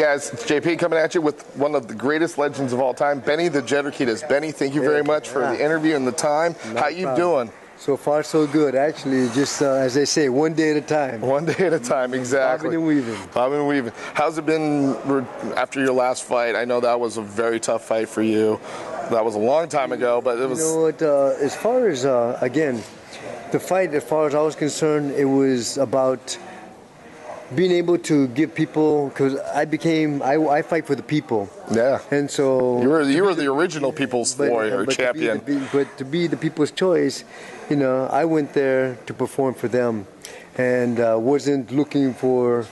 guys, it's JP coming at you with one of the greatest legends of all time, Benny the Jet Urquidez. Benny, thank you very much for the interview and the time. How you doing? So far, so good. Actually, just as they say, one day at a time. One day at a time, exactly. Bobbing and weaving. Bobbing and weaving. How's it been after your last fight? I know that was a very tough fight for you. That was a long time ago, but it was... You know what, as far as, again, the fight, as far as I was concerned, it was about being able to give people, because I fight for the people. Yeah. And so... You were the original people's warrior, champion. But to be the people's choice, you know, I went there to perform for them and wasn't looking for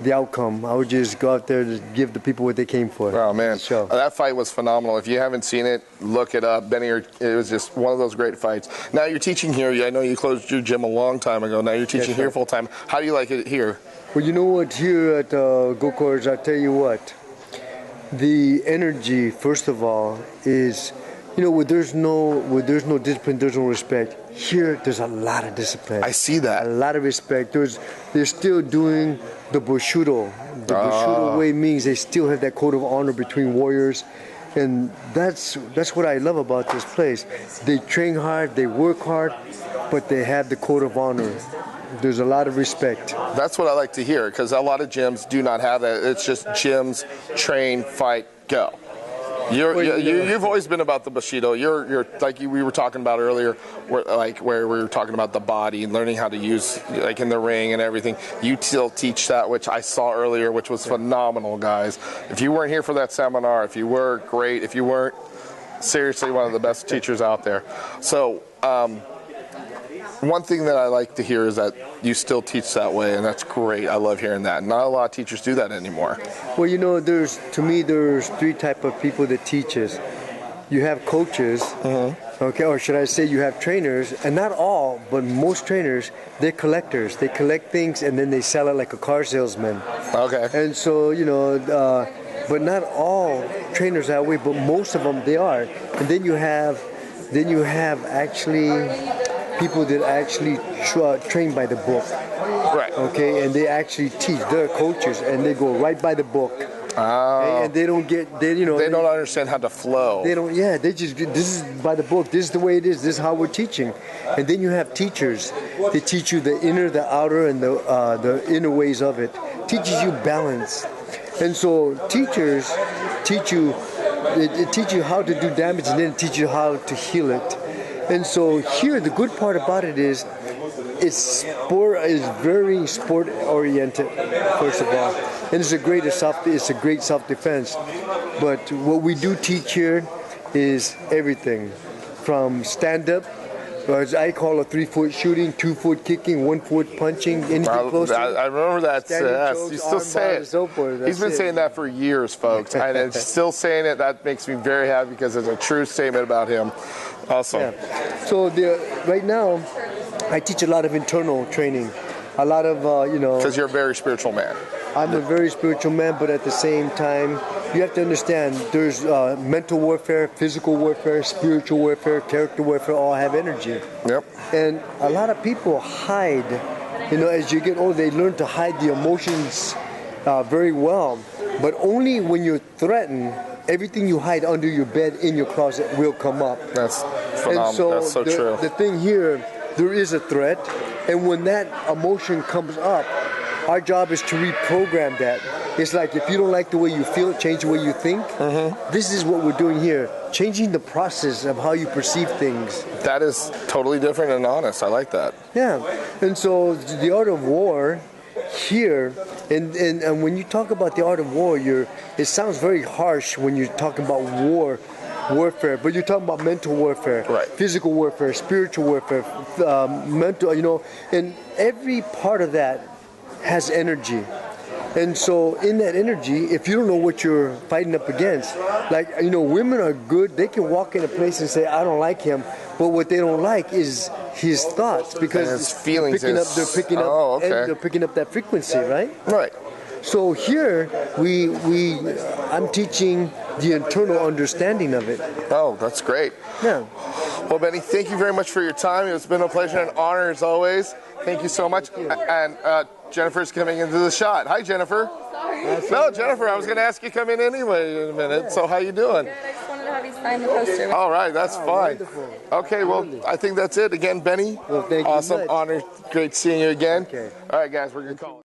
the outcome. I would just go out there to give the people what they came for. Oh, man. That fight was phenomenal. If you haven't seen it, look it up. Benny, it was just one of those great fights. Now you're teaching here. I know you closed your gym a long time ago. Now you're teaching here full time. How do you like it here? Well, you know what, here at Go-Karts, I tell you what, the energy, first of all, is, you know, where there's no discipline, there's no respect. Here, there's a lot of discipline. I see that. A lot of respect. They're still doing the Bushido. The Bushido way means they still have that code of honor between warriors. And that's what I love about this place. They train hard, they work hard, but they have the code of honor. There's a lot of respect. That's what I like to hear, because a lot of gyms do not have that. It's just gyms, train, fight, go. You've always been about the Bushido. You're like we were talking about earlier, where we were talking about the body and learning how to use, like in the ring and everything. You still teach that, which I saw earlier, which was phenomenal, guys. If you weren't here for that seminar, if you were, great. If you weren't, seriously one of the best teachers out there. So one thing that I like to hear is that you still teach that way, and that's great. I love hearing that. Not a lot of teachers do that anymore. Well, you know, there's three type of people that teaches. You have coaches, okay, or should I say you have trainers, and not all, but most trainers, they're collectors. They collect things and then they sell it like a car salesman. Okay. And so, you know, but not all trainers that way, but most of them they are. And then you have actually people that actually train by the book. Right. Okay, and they actually teach. They're coaches, and they go right by the book. Oh. And they don't get, they don't understand how to flow. They don't, yeah, this is by the book. This is the way it is. This is how we're teaching. And then you have teachers. They teach you the inner, the outer, and the inner ways of it. Teaches you balance. And so teachers teach you how to do damage, and then teach you how to heal it. And so here, the good part about it is, it's very sport oriented, first of all, and it's a great self-defense. But what we do teach here is everything, from stand-up, as I call a 3-foot shooting, 2-foot kicking, 1-foot punching, anything close to it. I remember that. You still say it. So forth. He's been saying that for years, folks, and it's still saying it. That makes me very happy because it's a true statement about him. Awesome. Yeah. So right now, I teach a lot of internal training, a lot of Because you're a very spiritual man. I'm a very spiritual man, but at the same time, you have to understand there's mental warfare, physical warfare, spiritual warfare, character warfare, all have energy. Yep. And a lot of people hide. You know, as you get older, they learn to hide the emotions very well. But only when you're threatened, everything you hide under your bed, in your closet, will come up. That's phenomenal. And so that's so true. The thing here, there is a threat, and when that emotion comes up, our job is to reprogram that. It's like if you don't like the way you feel, change the way you think. This is what we're doing here, changing the process of how you perceive things. That is totally different and honest. I like that. Yeah, and so the art of war here, and when you talk about the art of war, it sounds very harsh when you're talking about warfare, but you're talking about mental warfare, right. Physical warfare, spiritual warfare, mental, and every part of that has energy. And so in that energy, if you don't know what you're fighting up against, like, women are good. They can walk in a place and say, I don't like him. But what they don't like is his thoughts, because his feelings they're picking up that frequency, right? Right. So here I'm teaching the internal understanding of it. Oh, that's great. Yeah. Well, Benny, thank you very much for your time. It's been a pleasure and honor as always. Thank you so much. And Jennifer's coming into the shot. Hi, Jennifer. No, Jennifer, I was going to ask you to come in anyway in a minute. So how you doing? Good. I just wanted to have you sign the poster. All right, that's fine. Wonderful. Okay, well, I think that's it. Again, Benny, Well, thank you awesome, much. honor, great seeing you again. Okay. All right, guys, we're going to call it.